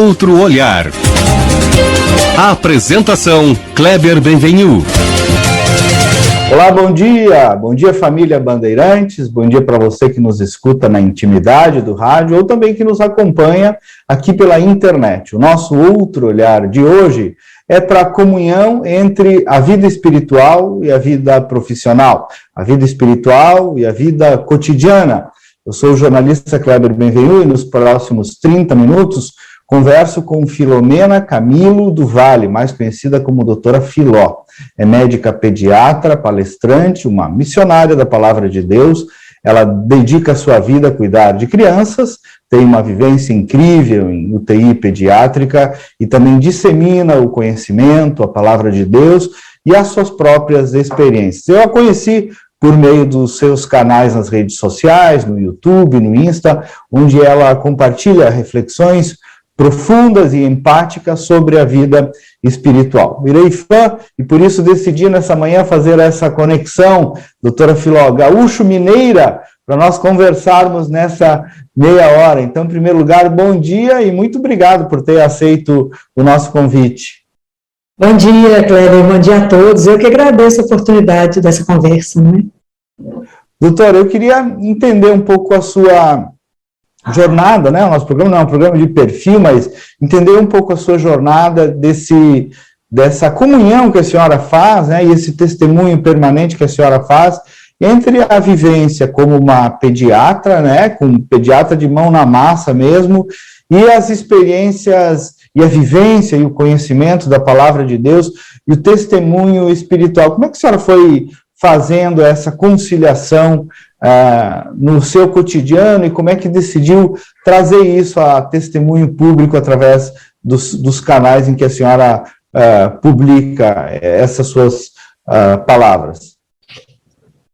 Outro olhar. A apresentação, Kleber Benvenu. Olá, bom dia família Bandeirantes, bom dia para você que nos escuta na intimidade do rádio ou também que nos acompanha aqui pela internet. O nosso outro olhar de hoje é para a comunhão entre a vida espiritual e a vida profissional, a vida espiritual e a vida cotidiana. Eu sou o jornalista Kleber Benvenu e nos próximos 30 minutos converso com Filomena Camilo do Vale, mais conhecida como doutora Filó. É médica pediatra, palestrante, uma missionária da Palavra de Deus. Ela dedica a sua vida a cuidar de crianças, tem uma vivência incrível em UTI pediátrica e também dissemina o conhecimento, a Palavra de Deus e as suas próprias experiências. Eu a conheci por meio dos seus canais nas redes sociais, no YouTube, no Insta, onde ela compartilha reflexões profundas e empáticas sobre a vida espiritual. Virei fã e por isso decidi nessa manhã fazer essa conexão, doutora Filó, gaúcho mineira, para nós conversarmos nessa meia hora. Então, em primeiro lugar, bom dia e muito obrigado por ter aceito o nosso convite. Bom dia, Kleber, bom dia a todos. Eu que agradeço a oportunidade dessa conversa, né? Doutora, eu queria entender um pouco a sua jornada, né? O nosso programa não é um programa de perfil, mas entender um pouco a sua jornada dessa comunhão que a senhora faz, né? E esse testemunho permanente que a senhora faz entre a vivência como uma pediatra, né? Com pediatra de mão na massa mesmo, e as experiências e a vivência e o conhecimento da Palavra de Deus e o testemunho espiritual. Como é que a senhora foi fazendo essa conciliação no seu cotidiano e como é que decidiu trazer isso a testemunho público através dos canais em que a senhora publica essas suas palavras?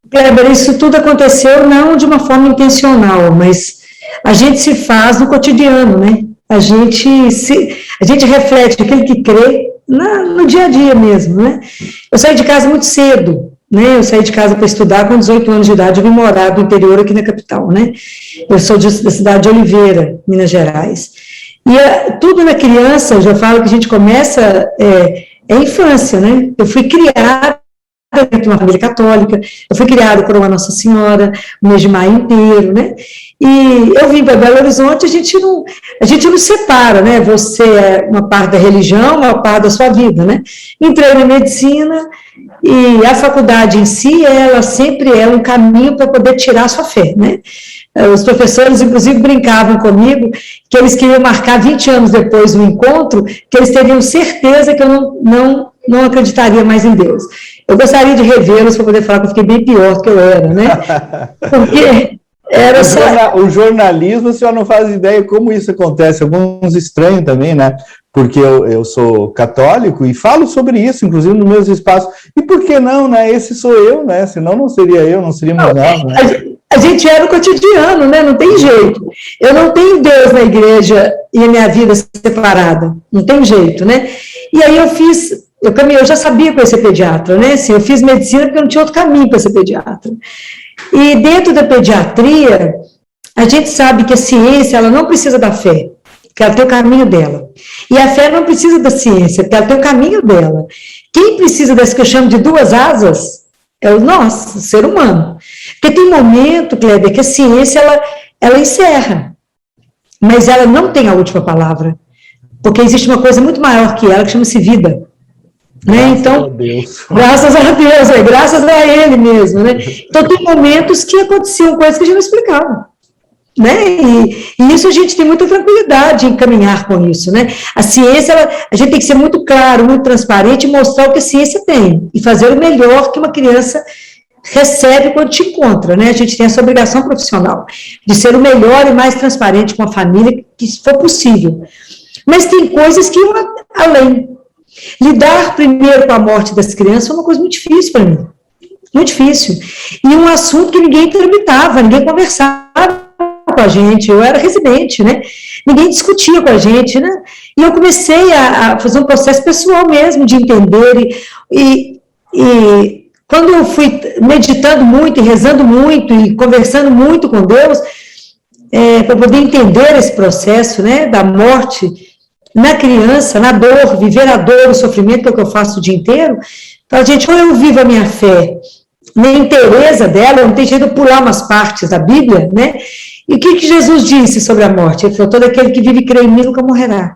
Kleber, isso tudo aconteceu não de uma forma intencional, mas a gente se faz no cotidiano, né? A gente reflete aquilo que crê no dia a dia mesmo, né? Eu saí de casa muito cedo, né? Eu saí de casa para estudar com 18 anos de idade, eu vim morar do interior aqui na capital, né? Eu sou da cidade de Oliveira, Minas Gerais. E tudo na criança, eu já falo que a gente começa, é a infância, né? Eu fui criada dentro de uma família católica, eu fui criada por uma Nossa Senhora, o mês de maio inteiro, né? E eu vim para Belo Horizonte, a gente não separa, né? Você é uma parte da religião, uma parte da sua vida, né? Entrei na medicina e a faculdade em si, ela sempre é um caminho para poder tirar a sua fé, né? Os professores, inclusive, brincavam comigo que eles queriam marcar 20 anos depois do encontro, que eles teriam certeza que eu não acreditaria mais em Deus. Eu gostaria de revê-los para poder falar que eu fiquei bem pior do que eu era, né? Porque era só... O jornalismo, a senhora não faz ideia como isso acontece. Alguns estranham também, né? Porque eu sou católico e falo sobre isso, inclusive nos meus espaços. E por que não, né? Esse sou eu, né? Senão não seria eu, não seríamos nós, né? A gente era o cotidiano, né? Não tem jeito. Eu não tenho Deus na igreja e a minha vida separada. Não tem jeito, né? E aí eu já sabia que eu ia ser pediatra, né? Assim, eu fiz medicina porque eu não tinha outro caminho para ser pediatra. E dentro da pediatria, a gente sabe que a ciência, ela não precisa da fé, porque ela tem o caminho dela. E a fé não precisa da ciência, porque ela tem o caminho dela. Quem precisa dessa que eu chamo de duas asas é o nosso, o ser humano. Porque tem momento, Kleber, que a ciência, ela encerra, mas ela não tem a última palavra, porque existe uma coisa muito maior que ela, que chama-se vida. Né? Então, graças a Deus, graças a Ele mesmo, né? Então, tem momentos que aconteciam coisas que a gente não explicava, né? E isso a gente tem muita tranquilidade em caminhar com isso, né? A ciência, a gente tem que ser muito claro, muito transparente e mostrar o que a ciência tem e fazer o melhor que uma criança recebe quando te encontra, né? A gente tem essa obrigação profissional de ser o melhor e mais transparente com a família que for possível. Mas tem coisas que vão além. Lidar primeiro com a morte das crianças é uma coisa muito difícil para mim. Muito difícil. E um assunto que ninguém tramitava, ninguém conversava com a gente. Eu era residente, né? Ninguém discutia com a gente, né? E eu comecei a fazer um processo pessoal mesmo, de entender. E quando eu fui meditando muito, e rezando muito, e conversando muito com Deus, para poder entender esse processo, né, da morte, na criança, na dor, viver a dor, o sofrimento, que é o que eu faço o dia inteiro, fala, gente, ou eu vivo a minha fé na inteireza dela, não tem jeito de pular umas partes da Bíblia, né? E o que Jesus disse sobre a morte? Ele falou, todo aquele que vive e crê em mim nunca morrerá.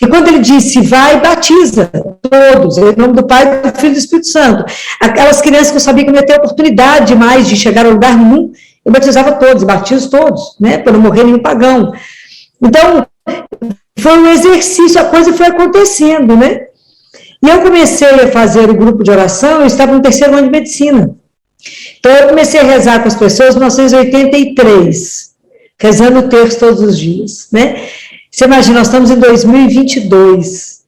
E quando ele disse, vai, batiza todos, em nome do Pai, do Filho e do Espírito Santo. Aquelas crianças que eu sabia que não ia ter oportunidade mais de chegar a lugar nenhum, eu batizava todos, batizo todos, né, para não morrer nenhum pagão. Então, foi um exercício, a coisa foi acontecendo, né? E eu comecei a fazer o grupo de oração, eu estava no 3º ano de medicina. Então, eu comecei a rezar com as pessoas em 1983, rezando o terço todos os dias, né? Você imagina, nós estamos em 2022,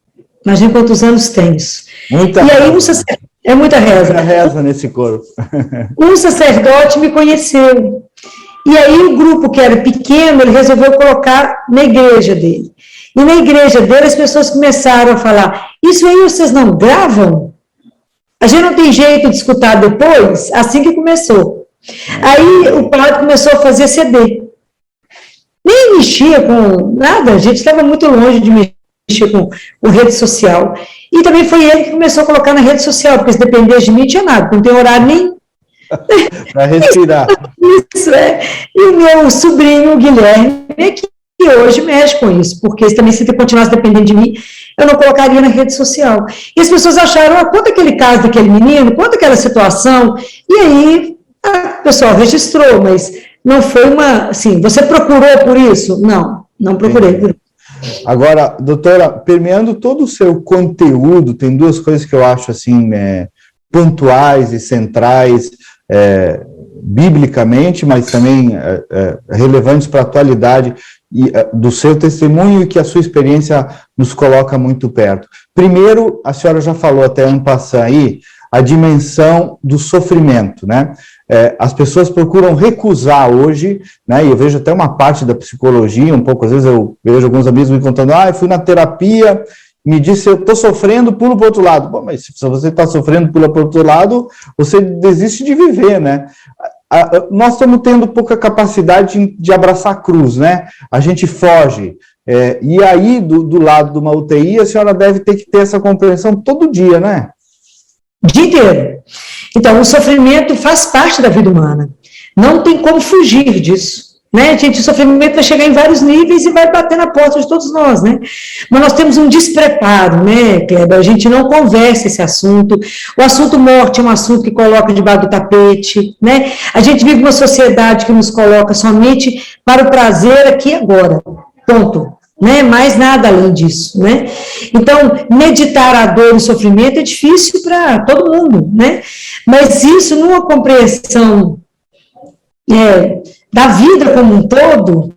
imagina quantos anos tem isso. Muita e aí, é muita reza. Muita reza nesse corpo. Um sacerdote me conheceu, e aí o grupo que era pequeno, ele resolveu colocar na igreja dele. E na igreja dele as pessoas começaram a falar, isso aí vocês não gravam? A gente não tem jeito de escutar depois? Assim que começou. Aí o padre começou a fazer CD. Nem mexia com nada, a gente estava muito longe de mexer com rede social. E também foi ele que começou a colocar na rede social, porque se dependesse de mim, não tinha nada, não tem horário nem... Para respirar. Isso, é. E o meu sobrinho, o Guilherme, que hoje mexe com isso, porque também se continuasse dependendo de mim, eu não colocaria na rede social. E as pessoas acharam, conta aquele caso daquele menino, conta aquela situação, e aí o pessoal registrou, mas... Não foi uma, assim, você procurou por isso? Não procurei. Agora, doutora, permeando todo o seu conteúdo, tem duas coisas que eu acho, assim, pontuais e centrais, biblicamente, mas também relevantes para a atualidade do seu testemunho e que a sua experiência nos coloca muito perto. Primeiro, a senhora já falou até en passant aí, a dimensão do sofrimento, né? As pessoas procuram recusar hoje, né, e eu vejo até uma parte da psicologia, um pouco, às vezes eu vejo alguns amigos me contando, eu fui na terapia, me disse, eu estou sofrendo, pulo para o outro lado. Bom, mas se você está sofrendo, pula para o outro lado, você desiste de viver, né? Nós estamos tendo pouca capacidade de abraçar a cruz, né? A gente foge. E aí, do lado de uma UTI, a senhora deve ter que ter essa compreensão todo dia, né? O dia inteiro. Então, o sofrimento faz parte da vida humana. Não tem como fugir disso. Né? Gente, o sofrimento vai chegar em vários níveis e vai bater na porta de todos nós, né? Mas nós temos um despreparo, né, Kleber? A gente não conversa esse assunto. O assunto morte é um assunto que coloca debaixo do tapete, né? A gente vive uma sociedade que nos coloca somente para o prazer aqui e agora. Ponto. Né? Mais nada além disso, né? Então, meditar a dor e o sofrimento é difícil para todo mundo, né? Mas isso, numa compreensão da vida como um todo,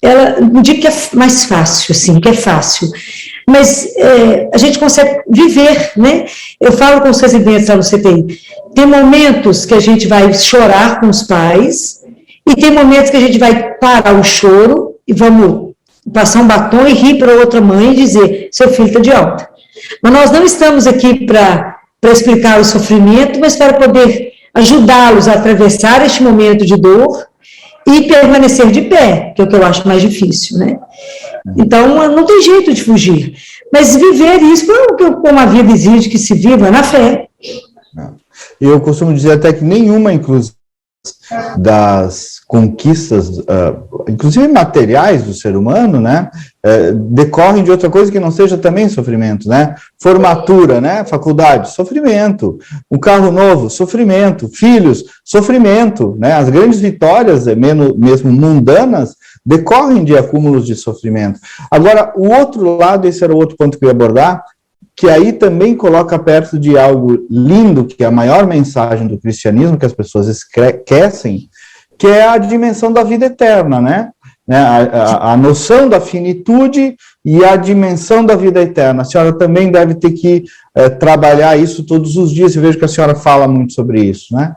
ela não digo que é mais fácil, assim, que é fácil, mas a gente consegue viver, né? Eu falo com os residentes lá no CTI, tem momentos que a gente vai chorar com os pais, e tem momentos que a gente vai parar o choro e vamos passar um batom e rir para outra mãe e dizer, seu filho está de alta. Mas nós não estamos aqui para explicar o sofrimento, mas para poder ajudá-los a atravessar este momento de dor e permanecer de pé, que é o que eu acho mais difícil, né? Então, não tem jeito de fugir. Mas viver isso como a vida exige que se viva na fé. Eu costumo dizer até que nenhuma, inclusive, das conquistas, inclusive materiais do ser humano, né, decorrem de outra coisa que não seja também sofrimento, né, formatura, né, faculdade, sofrimento, um carro novo, sofrimento, filhos, sofrimento, né, as grandes vitórias, mesmo mundanas, decorrem de acúmulos de sofrimento. Agora, o outro lado, esse era o outro ponto que eu ia abordar, que aí também coloca perto de algo lindo, que é a maior mensagem do cristianismo, que as pessoas esquecem, que é a dimensão da vida eterna, né? A noção da finitude e a dimensão da vida eterna. A senhora também deve ter que trabalhar isso todos os dias, eu vejo que a senhora fala muito sobre isso, né?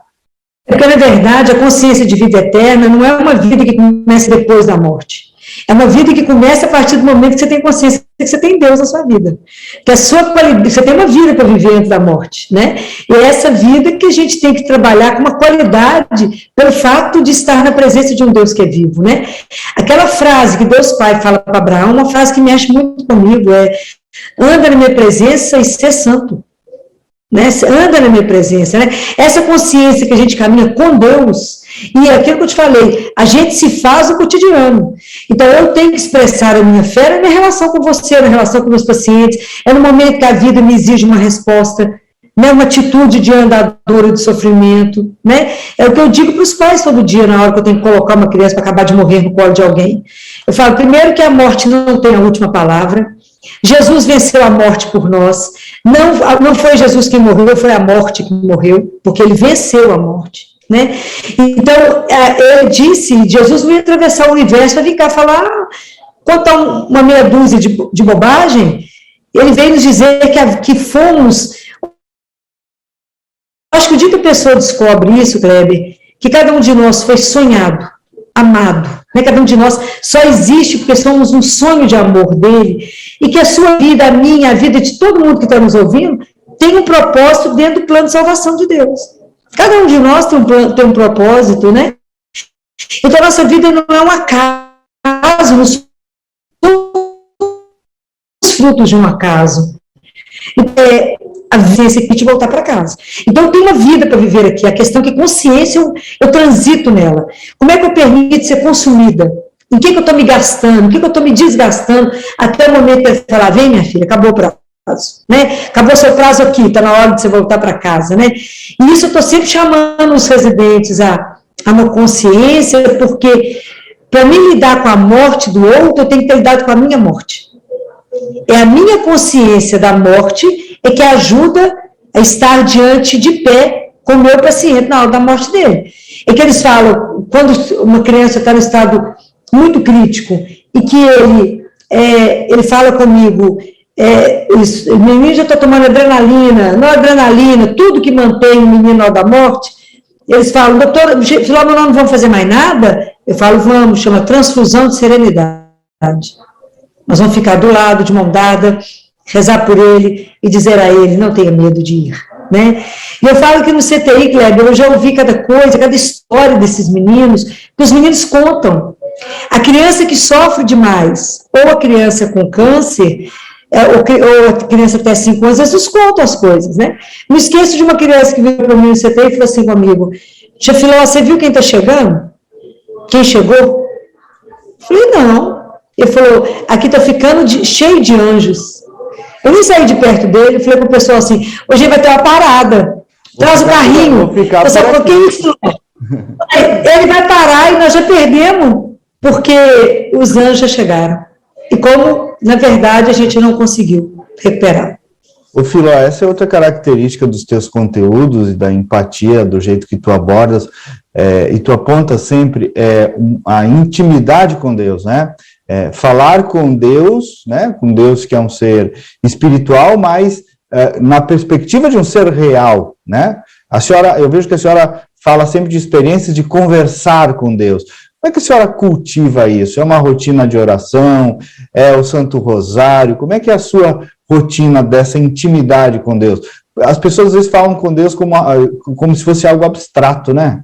Porque, na verdade, a consciência de vida eterna não é uma vida que começa depois da morte. É uma vida que começa a partir do momento que você tem consciência que você tem Deus na sua vida. Que você tem uma vida para viver antes da morte, né? E é essa vida que a gente tem que trabalhar com uma qualidade pelo fato de estar na presença de um Deus que é vivo, né? Aquela frase que Deus Pai fala para Abraão, uma frase que mexe muito comigo, anda na minha presença e ser santo. Né? Anda na minha presença, né? Essa consciência que a gente caminha com Deus, e é aquilo que eu te falei, a gente se faz no cotidiano. Então eu tenho que expressar a minha fé na minha relação com você, na relação com meus pacientes, é no momento que a vida me exige uma resposta, né? Uma atitude de andadura de sofrimento, né? É o que eu digo para os pais todo dia, na hora que eu tenho que colocar uma criança para acabar de morrer no colo de alguém. Eu falo, primeiro, que a morte não tem a última palavra. Jesus venceu a morte por nós, não foi Jesus quem morreu, foi a morte que morreu, porque ele venceu a morte, né? Então, ele disse, Jesus não ia atravessar o universo para vir cá falar, contar uma meia dúzia de bobagem, ele veio nos dizer que fomos, acho que o dia que a pessoa descobre isso, Kleber, que cada um de nós foi sonhado, amado, né? Cada um de nós só existe porque somos um sonho de amor dele, e que a sua vida, a minha, a vida de todo mundo que está nos ouvindo, tem um propósito dentro do plano de salvação de Deus. Cada um de nós tem um propósito, né? Então, a nossa vida não é um acaso, não somos frutos de um acaso. É a vivência aqui de voltar para casa. Então, eu tenho uma vida para viver aqui. A questão é que consciência, eu transito nela. Como é que eu permito ser consumida? Em que eu estou me gastando? Em que eu estou me desgastando? Até o momento de eu falar, vem minha filha, acabou o prazo. Né? Acabou seu prazo aqui, está na hora de você voltar para casa. Né? E isso eu estou sempre chamando os residentes a uma consciência, porque para mim lidar com a morte do outro, eu tenho que ter lidado com a minha morte. É a minha consciência da morte é que ajuda a estar diante de pé com o meu paciente na hora da morte dele. É que eles falam, quando uma criança está no estado muito crítico, e que ele fala comigo, o menino já está tomando adrenalina, noradrenalina, tudo que mantém o menino na hora da morte, eles falam, doutor, nós não vamos fazer mais nada? Eu falo, vamos, chama transfusão de serenidade. Nós vamos ficar do lado, de mão dada, rezar por ele e dizer a ele, não tenha medo de ir. Né? E eu falo que no CTI, Kleber, eu já ouvi cada coisa, cada história desses meninos, que os meninos contam. A criança que sofre demais, ou a criança com câncer, ou a criança até 5 anos, eles nos contam as coisas, né? Não esqueço de uma criança que veio para mim no CTI e falou assim comigo, tia Filó, você viu quem está chegando? Quem chegou? Eu falei, não. Ele falou, aqui está ficando cheio de anjos. Eu nem saí de perto dele, falei para o pessoal assim, hoje vai ter uma parada, traz o carrinho. Eu sabe por que isso? Ele vai parar e nós já perdemos, porque os anjos já chegaram. E como, na verdade, a gente não conseguiu recuperar. Ô Filó, essa é outra característica dos teus conteúdos e da empatia, do jeito que tu abordas, e tu aponta sempre a intimidade com Deus, né? Falar com Deus, né? Com Deus que é um ser espiritual, mas na perspectiva de um ser real, né? A senhora, eu vejo que a senhora fala sempre de experiências de conversar com Deus. Como é que a senhora cultiva isso? É uma rotina de oração? É o Santo Rosário? Como é que é a sua rotina dessa intimidade com Deus? As pessoas às vezes falam com Deus como se fosse algo abstrato, né?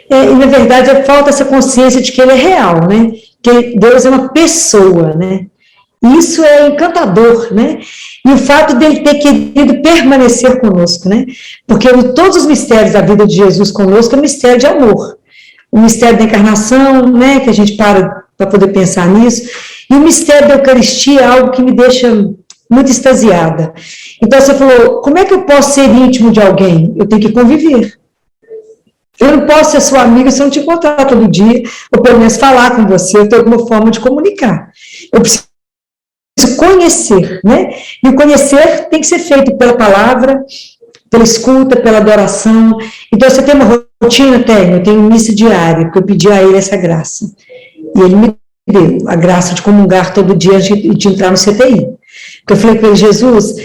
E na verdade falta essa consciência de que ele é real, né? Que Deus é uma pessoa, né? Isso é encantador, né? E o fato dele ter querido permanecer conosco, né? Porque todos os mistérios da vida de Jesus conosco é um mistério de amor. O mistério da encarnação, né? Que a gente para poder pensar nisso. E o mistério da Eucaristia é algo que me deixa muito extasiada. Então você falou, como é que eu posso ser íntimo de alguém? Eu tenho que conviver. Eu não posso ser sua amiga se eu não te encontrar todo dia, ou pelo menos falar com você, eu tenho alguma forma de comunicar. Eu preciso conhecer, né? E o conhecer tem que ser feito pela palavra, pela escuta, pela adoração. Então, você tem uma rotina? Eu tenho missa diária, porque eu pedi a ele essa graça. E ele me deu a graça de comungar todo dia antes de entrar no CTI. Porque eu falei para ele, Jesus,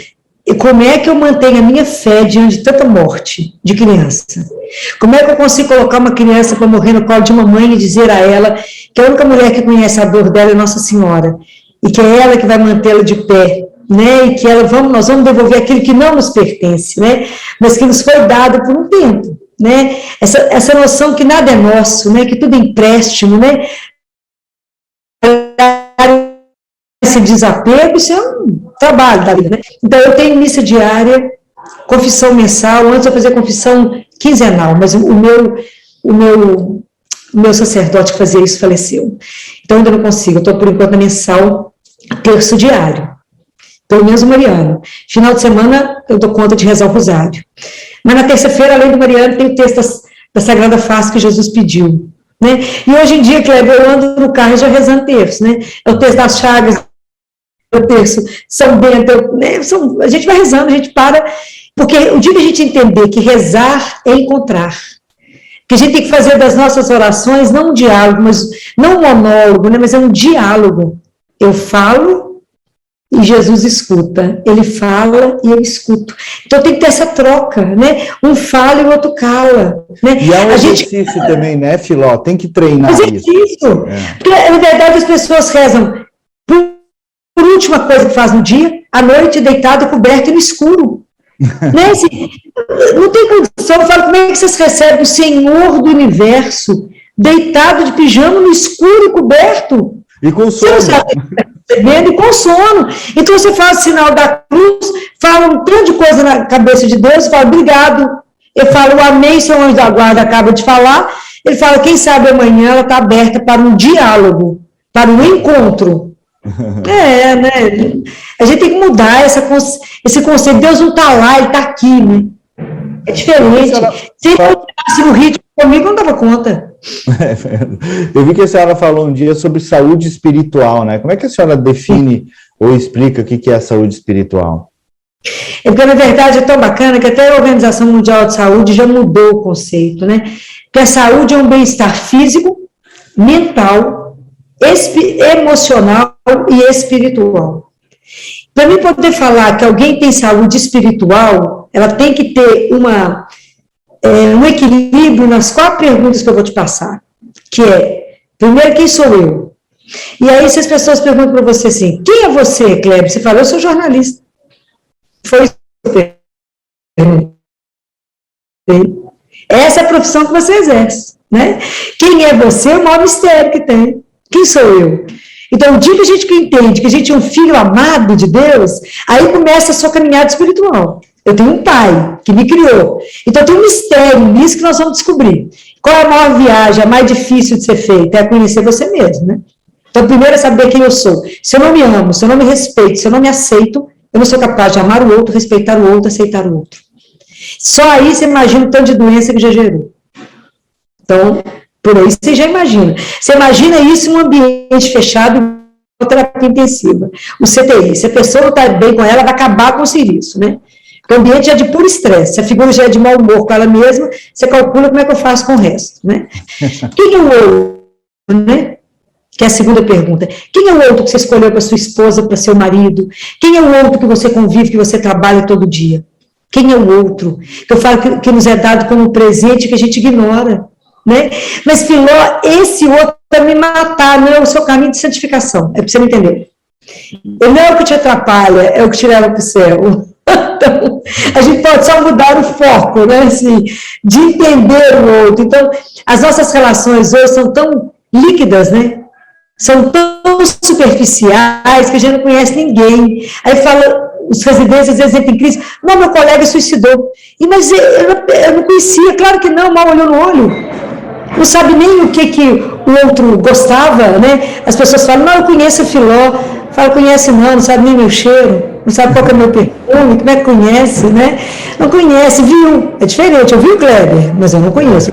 E como é que eu mantenho a minha fé diante de tanta morte de criança? Como é que eu consigo colocar uma criança para morrer no colo de uma mãe e dizer a ela que a única mulher que conhece a dor dela é Nossa Senhora, e que é ela que vai mantê-la de pé, né? E que nós vamos devolver aquilo que não nos pertence, né? Mas que nos foi dado por um tempo, né? Essa noção que nada é nosso, né? Que tudo é empréstimo, né? Esse desapego, isso é um trabalho da vida, né? Então, eu tenho missa diária, confissão mensal. Antes eu fazia confissão quinzenal, mas o meu sacerdote que fazia isso faleceu. Então, ainda não consigo. Eu estou, por enquanto, na mensal, terço diário. Pelo menos o mariano. Final de semana, eu dou conta de rezar o rosário. Mas na terça-feira, além do mariano, tem o texto da Sagrada Face que Jesus pediu, né? E hoje em dia, Kleber, eu ando no carro já rezando terço, né? É o texto das Chagas, o terço São Bento, né? A gente vai rezando, a gente para, porque o dia que a gente entender que rezar é encontrar, que a gente tem que fazer das nossas orações não um diálogo, mas não um monólogo, né? Mas é um diálogo. Eu falo e Jesus escuta, ele fala e eu escuto. Então tem que ter essa troca, né? Um fala e o outro cala, né? E é um exercício também, né, Filó? Tem que treinar isso. Porque, na verdade, as pessoas rezam por última coisa que faz no dia, à noite, deitado, coberto e no escuro. Né? Assim, não tem condição. Eu falo, como é que vocês recebem o Senhor do Universo deitado de pijama no escuro e coberto? E com sono. Você não sabe, e com sono. Então você faz o sinal da cruz, fala um tanto de coisa na cabeça de Deus, fala, obrigado. Eu falo, o amém, seu anjo da guarda acaba de falar. Ele fala, quem sabe amanhã ela está aberta para um diálogo, para um encontro. Né? A gente tem que mudar esse conceito. Deus não está lá, ele está aqui, né? É diferente. Se ele fosse no ritmo comigo, não dava conta. Eu vi que a senhora falou um dia sobre saúde espiritual, né? Como é que a senhora define ou explica o que é a saúde espiritual? É porque, na verdade, é tão bacana que até a Organização Mundial de Saúde já mudou o conceito, né? Que a saúde é um bem-estar físico, mental, emocional e espiritual. Para mim poder falar que alguém tem saúde espiritual, ela tem que ter um equilíbrio nas 4 perguntas que eu vou te passar, que é, primeiro, quem sou eu? E aí, se as pessoas perguntam para você assim, quem é você, Kleber? Você fala, eu sou jornalista. Foi isso que eu perguntei. Essa é a profissão que você exerce, né? Quem é você é o maior mistério que tem. Quem sou eu? Então, o dia que a gente entende que a gente é um filho amado de Deus, aí começa a sua caminhada espiritual. Eu tenho um pai que me criou. Então, tem um mistério nisso que nós vamos descobrir. Qual é a maior viagem, a mais difícil de ser feita? É conhecer você mesmo, né? Então, primeiro é saber quem eu sou. Se eu não me amo, se eu não me respeito, se eu não me aceito, eu não sou capaz de amar o outro, respeitar o outro, aceitar o outro. Só aí você imagina o tanto de doença que já gerou. Então, por aí você já imagina. Você imagina isso em um ambiente fechado, uma terapia intensiva. O CTI, se a pessoa não está bem com ela, vai acabar com o serviço, né? Porque o ambiente é de puro estresse. Se a figura já é de mau humor com ela mesma, você calcula como é que eu faço com o resto, né? Quem é o outro, né? Que é a segunda pergunta. Quem é o outro que você escolheu para sua esposa, para seu marido? Quem é o outro que você convive, que você trabalha todo dia? Quem é o outro? Eu falo que nos é dado como presente que a gente ignora, né? Mas, Filó, esse outro vai me matar, não é o seu caminho de santificação. É para você me entender. Ele não é o que te atrapalha, é o que te leva para o céu. Então, a gente pode só mudar o foco, né? Assim, de entender o outro. Então, as nossas relações hoje são tão líquidas, né? São tão superficiais que a gente não conhece ninguém. Aí fala, os residentes às vezes entram em crise, não, meu colega suicidou. Mas eu não conhecia, claro que não, mal olhou no olho. Não sabe nem o que o outro gostava, né? As pessoas falam, não, eu conheço o Filó. Fala, conhece não sabe nem meu cheiro, não sabe qual que é o meu perfume, como é que conhece, né? Não conhece, viu? É diferente, eu vi o Kleber, mas eu não conheço.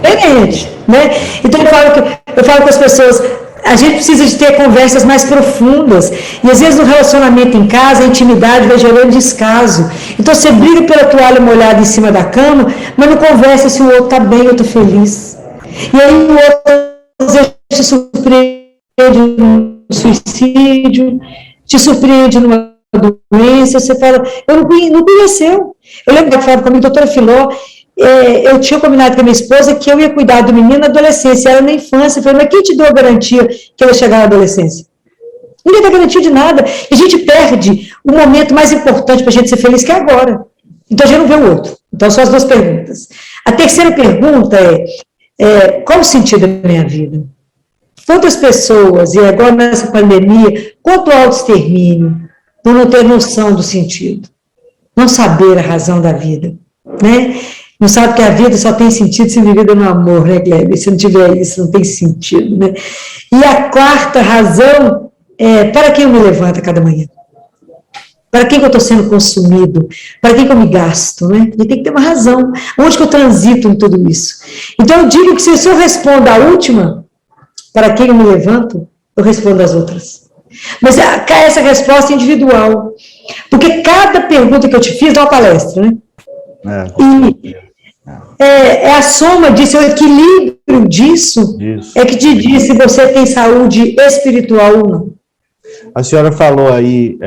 É diferente, né? Então eu falo com as pessoas, a gente precisa de ter conversas mais profundas, e às vezes no relacionamento em casa, a intimidade vai gerando descaso. Então você briga pela toalha molhada em cima da cama, mas não conversa se o outro está bem, eu estou feliz. E aí o outro às vezes te surpreende no suicídio, te surpreende numa doença, você fala, não conheceu. Eu lembro que falava comigo, doutora Filó, eu tinha combinado com a minha esposa que eu ia cuidar do menino na adolescência, ela na infância. Eu falei, mas quem te deu a garantia que eu ia chegar na adolescência? Ninguém dá garantia de nada. E a gente perde o momento mais importante para a gente ser feliz, que é agora. Então a gente não vê o outro. Então são as duas perguntas. A terceira pergunta qual o sentido da minha vida? Quantas pessoas, e agora nessa pandemia, quanto auto-extermínio, por não ter noção do sentido, não saber a razão da vida, né? Não sabe que a vida só tem sentido se vivida no amor, né, Kleber? Se não tiver isso, não tem sentido, né? E a quarta razão para quem eu me levanto a cada manhã? Para quem que eu estou sendo consumido? Para quem que eu me gasto, né? E tem que ter uma razão. Onde que eu transito em tudo isso? Então eu digo que se eu respondo a última, para quem eu me levanto, eu respondo as outras. Mas essa resposta é individual. Porque cada pergunta que eu te fiz dá uma palestra, né? É a soma disso, é o equilíbrio disso, é que te diz se você tem saúde espiritual ou não. A senhora falou aí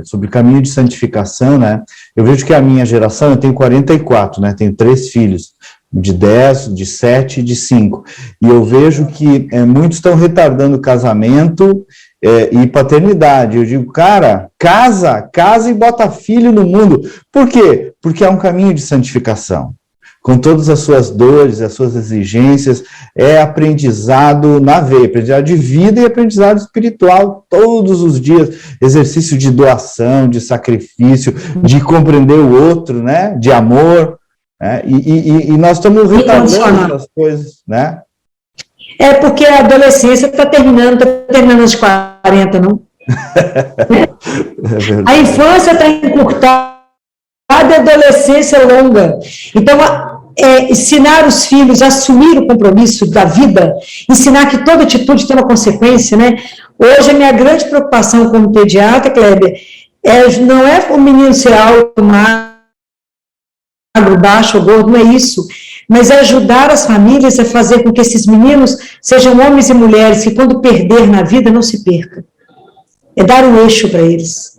sobre caminho de santificação, né? Eu vejo que a minha geração, eu tenho 44, né? Tenho 3 filhos, de 10, de 7 e de 5. E eu vejo que muitos estão retardando o casamento e paternidade. Eu digo, cara, casa e bota filho no mundo. Por quê? Porque é um caminho de santificação. Com todas as suas dores, as suas exigências, é aprendizado na veia, aprendizado de vida e aprendizado espiritual todos os dias, exercício de doação, de sacrifício, de compreender o outro, né, de amor, né? E nós estamos retardando as coisas, né? É porque a adolescência está terminando aos 40, não? A infância está encurtada, a adolescência longa. Então, ensinar os filhos a assumir o compromisso da vida, ensinar que toda atitude tem uma consequência, né? Hoje, a minha grande preocupação como pediatra, Kleber, não é o menino ser alto, magro, baixo ou gordo, não é isso, mas é ajudar as famílias a fazer com que esses meninos sejam homens e mulheres que, quando perder na vida, não se percam. É dar um eixo para eles.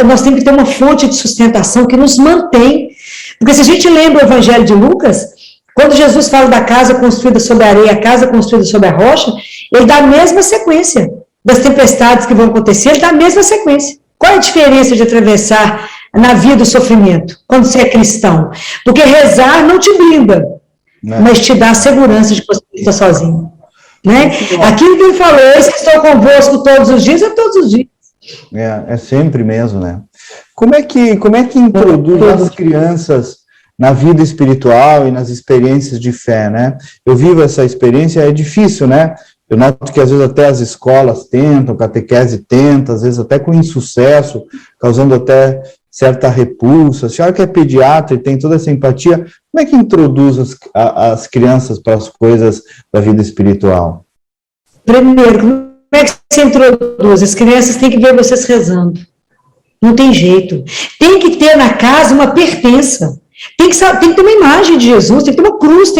Nós temos que ter uma fonte de sustentação que nos mantém. Porque se a gente lembra o Evangelho de Lucas, quando Jesus fala da casa construída sobre a areia, a casa construída sobre a rocha, ele dá a mesma sequência das tempestades que vão acontecer, ele dá a mesma sequência. Qual é a diferença de atravessar na vida o sofrimento, quando você é cristão? Porque rezar não te blinda, mas te dá a segurança de que você está sozinho. Né? Aquilo que ele falou, eis que estou convosco todos os dias, é todos os dias. É sempre mesmo, né? Como é que introduz as crianças na vida espiritual e nas experiências de fé, né? Eu vivo essa experiência, é difícil, né? Eu noto que às vezes até as escolas tentam, catequese tenta, às vezes até com insucesso, causando até certa repulsa. A senhora que é pediatra e tem toda essa empatia, como é que introduz as crianças para as coisas da vida espiritual? Primeiro, como é que você introduz? As crianças têm que ver vocês rezando. Não tem jeito. Tem que ter na casa uma pertença. Tem que ter uma imagem de Jesus, tem que ter uma cruz.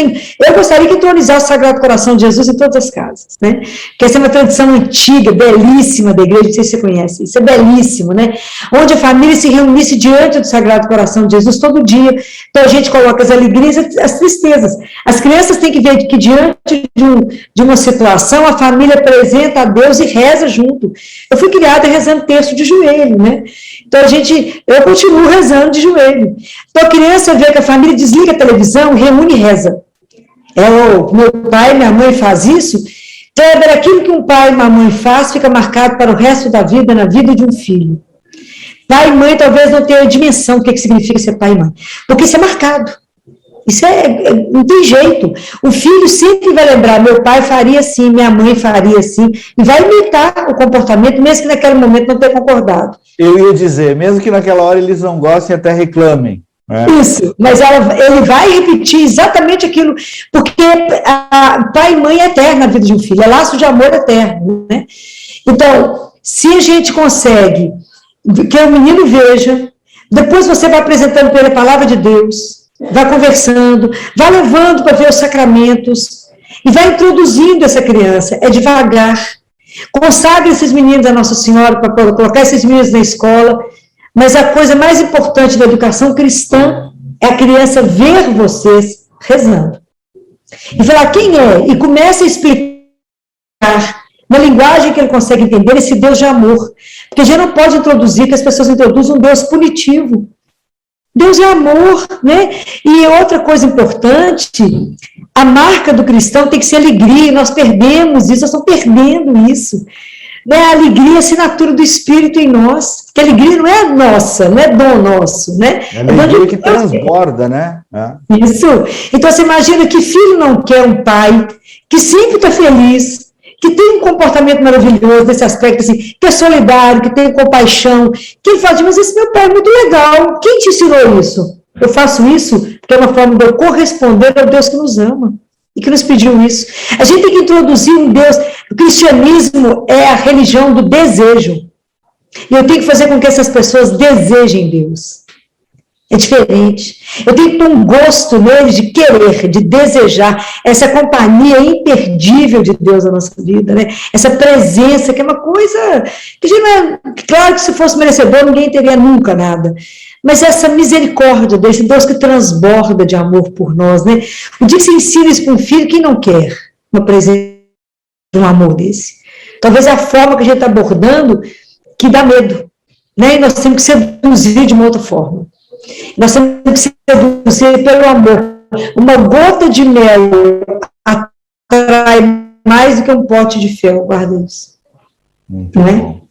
Eu gostaria de entronizar o Sagrado Coração de Jesus em todas as casas, né? Porque essa é uma tradição antiga, belíssima da igreja, não sei se você conhece, isso é belíssimo, né? Onde a família se reunisse diante do Sagrado Coração de Jesus todo dia. Então a gente coloca as alegrias e as tristezas. As crianças têm que ver que diante de uma situação, a família apresenta a Deus e reza junto. Eu fui criada rezando terço de joelho, né? Então eu continuo rezando de joelho. Então a criança vê que a família desliga a televisão, reúne e reza. Meu pai e minha mãe faz isso. Então, aquilo que um pai e uma mãe faz fica marcado para o resto da vida, na vida de um filho. Pai e mãe talvez não tenham a dimensão do que significa ser pai e mãe, porque isso é marcado. Isso não tem jeito. O filho sempre vai lembrar, meu pai faria assim, minha mãe faria assim, e vai imitar o comportamento, mesmo que naquele momento não tenha concordado. Eu ia dizer, mesmo que naquela hora eles não gostem, até reclamem. Isso, mas ele vai repetir exatamente aquilo, porque pai e mãe é eterno na vida de um filho, é laço de amor eterno, né? Então, se a gente consegue que o menino veja, depois você vai apresentando para ele a palavra de Deus, vai conversando, vai levando para ver os sacramentos, e vai introduzindo essa criança, é devagar. Consagre esses meninos a Nossa Senhora para colocar esses meninos na escola, mas a coisa mais importante da educação cristã é a criança ver vocês rezando. E falar quem é, e começa a explicar na linguagem que ele consegue entender esse Deus de amor. Porque a gente não pode introduzir que as pessoas introduzem um Deus punitivo. Deus é amor, né? E outra coisa importante, a marca do cristão tem que ser alegria, nós perdemos isso, nós estamos perdendo isso. Né? A alegria é a assinatura do Espírito em nós, porque a alegria não é nossa, não é dom nosso, né? É a alegria que transborda, né? Isso. Então você imagina que filho não quer um pai que sempre está feliz, que tem um comportamento maravilhoso nesse aspecto, assim, que é solidário, que tem compaixão, que ele fala, mas esse meu pai é muito legal, quem te ensinou isso? Eu faço isso porque é uma forma de eu corresponder ao Deus que nos ama e que nos pediu isso. A gente tem que introduzir um Deus, o cristianismo é a religião do desejo, e eu tenho que fazer com que essas pessoas desejem Deus. É diferente. Eu tenho que ter um gosto neles de querer, de desejar essa companhia imperdível de Deus na nossa vida, né? Essa presença, que é uma coisa que, claro que se fosse merecedor, ninguém teria nunca nada. Mas essa misericórdia desse Deus que transborda de amor por nós, né? O dia que você ensina isso para um filho, quem não quer uma presença de um amor desse? Talvez é a forma que a gente está abordando que dá medo, né? E nós temos que seduzir de uma outra forma. Nós temos que seduzir pelo amor. Uma gota de mel atrai mais do que um pote de fel, guarda isso. Muito bom.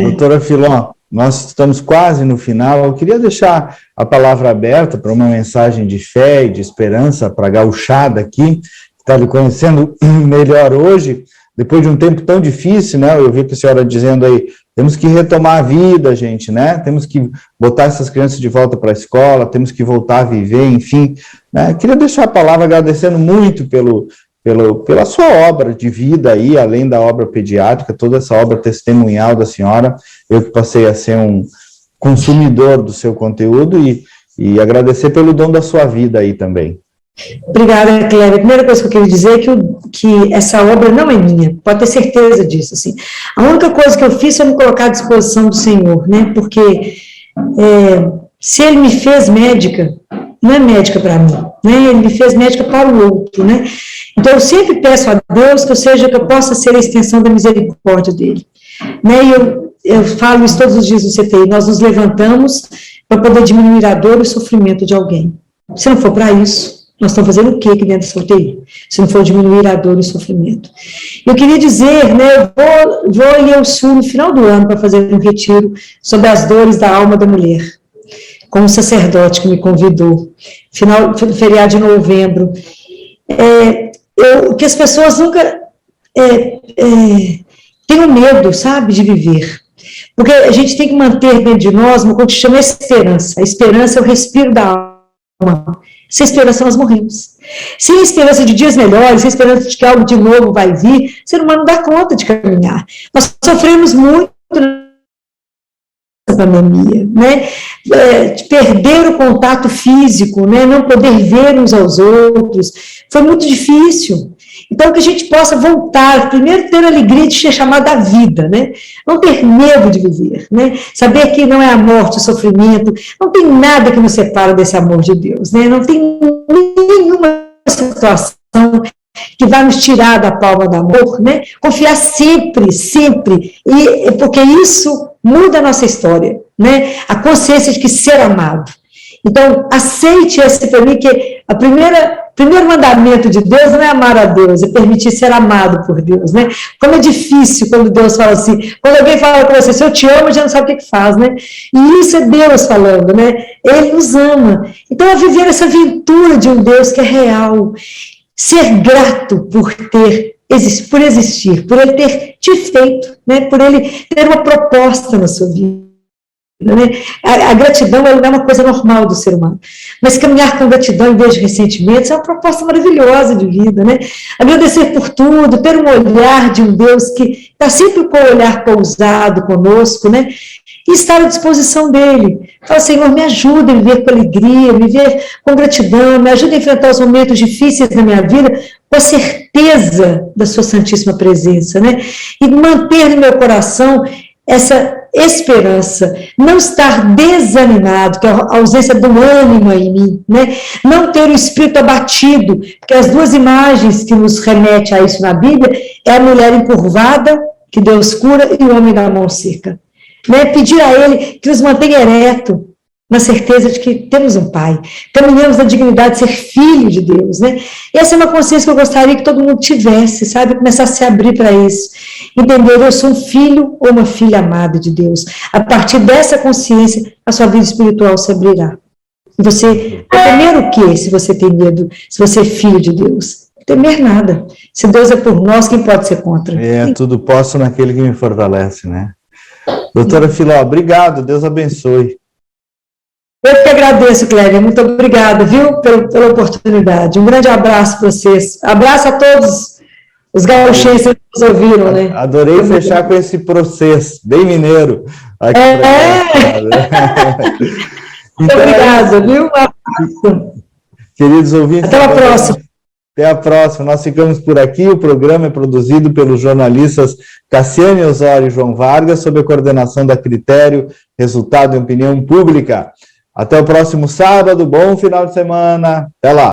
Doutora Filó, nós estamos quase no final. Eu queria deixar a palavra aberta para uma mensagem de fé e de esperança para a gauchada aqui, que está lhe conhecendo melhor hoje, depois de um tempo tão difícil, né? Eu vi que a senhora dizendo aí, temos que retomar a vida, gente, né? Temos que botar essas crianças de volta para a escola, temos que voltar a viver, enfim. Né? Queria deixar a palavra agradecendo muito pela sua obra de vida aí, além da obra pediátrica, toda essa obra testemunhal da senhora. Eu que passei a ser um consumidor do seu conteúdo e agradecer pelo dom da sua vida aí também. Obrigada, Cléber. A primeira coisa que eu queria dizer é que essa obra não é minha, pode ter certeza disso. Assim. A única coisa que eu fiz foi me colocar à disposição do Senhor, né? Porque se Ele me fez médica, não é médica para mim, né? Ele me fez médica para o outro, né? Então eu sempre peço a Deus que eu possa ser a extensão da misericórdia dele, né? E eu falo isso todos os dias no CTI, nós nos levantamos para poder diminuir a dor e o sofrimento de alguém. Se não for para isso, nós estamos fazendo o que aqui dentro da UTI? Se não for diminuir a dor e o sofrimento. Eu queria dizer, né, eu vou em El Sul no final do ano para fazer um retiro sobre as dores da alma da mulher, com um sacerdote que me convidou, feriado de novembro. Que as pessoas nunca tenham medo, sabe, de viver. Porque a gente tem que manter dentro de nós uma coisa que chama esperança. A esperança é o respiro da alma. Sem esperança nós morremos. Sem esperança de dias melhores, sem esperança de que algo de novo vai vir, o ser humano não dá conta de caminhar. Nós sofremos muito nessa pandemia, né? De perder o contato físico, né? Não poder ver uns aos outros, foi muito difícil. Então, que a gente possa voltar, primeiro ter a alegria de ser chamado à vida, né? Não ter medo de viver, né? Saber que não é a morte, o sofrimento, não tem nada que nos separa desse amor de Deus, né? Não tem nenhuma situação que vai nos tirar da palma do amor, né? Confiar sempre, sempre, porque isso muda a nossa história, né? A consciência de que ser amado. Então, aceite esse para mim, que o primeiro mandamento de Deus não é amar a Deus, é permitir ser amado por Deus, né? Como é difícil quando Deus fala assim, quando alguém fala com você, se eu te amo, já não sabe o que faz, né? E isso é Deus falando, né? Ele nos ama. Então, é viver essa aventura de um Deus que é real, ser grato por existir, por ele ter te feito, né? Por ele ter uma proposta na sua vida. Né? A gratidão ela não é uma coisa normal do ser humano, mas caminhar com gratidão em vez de ressentimentos é uma proposta maravilhosa de vida, né? Agradecer por tudo, ter um olhar de um Deus que está sempre com o olhar pousado conosco, né? E estar à disposição dele. Fala, Senhor, me ajuda a viver com alegria, viver com gratidão, me ajuda a enfrentar os momentos difíceis da minha vida com a certeza da sua santíssima presença, né? E manter no meu coração essa esperança, não estar desanimado, que é a ausência do ânimo em mim, né? Não ter o espírito abatido, porque as duas imagens que nos remetem a isso na Bíblia é a mulher encurvada, que Deus cura, e o homem da mão seca. Né? Pedir a Ele que nos mantenha ereto, na certeza de que temos um Pai, caminhamos na dignidade de ser filho de Deus, né? Essa é uma consciência que eu gostaria que todo mundo tivesse, sabe? Começar a se abrir para isso. Entender, eu sou um filho ou uma filha amada de Deus. A partir dessa consciência, a sua vida espiritual se abrirá. E você vai temer o quê, se você tem medo, se você é filho de Deus? Temer nada. Se Deus é por nós, quem pode ser contra? Tudo posso naquele que me fortalece, né? Doutora Filó, obrigado, Deus abençoe. Eu que agradeço, Cléber, muito obrigada, viu, pela oportunidade. Um grande abraço para vocês. Abraço a todos os gauchenses que nos ouviram, né? Adorei fechar com esse processo, bem mineiro. Aqui muito obrigada, viu? Queridos ouvintes... Até a próxima. Até a próxima. Nós ficamos por aqui. O programa é produzido pelos jornalistas Cassiane Osório e João Vargas, sob a coordenação da Critério, Resultado e Opinião Pública. Até o próximo sábado. Bom final de semana. Até lá.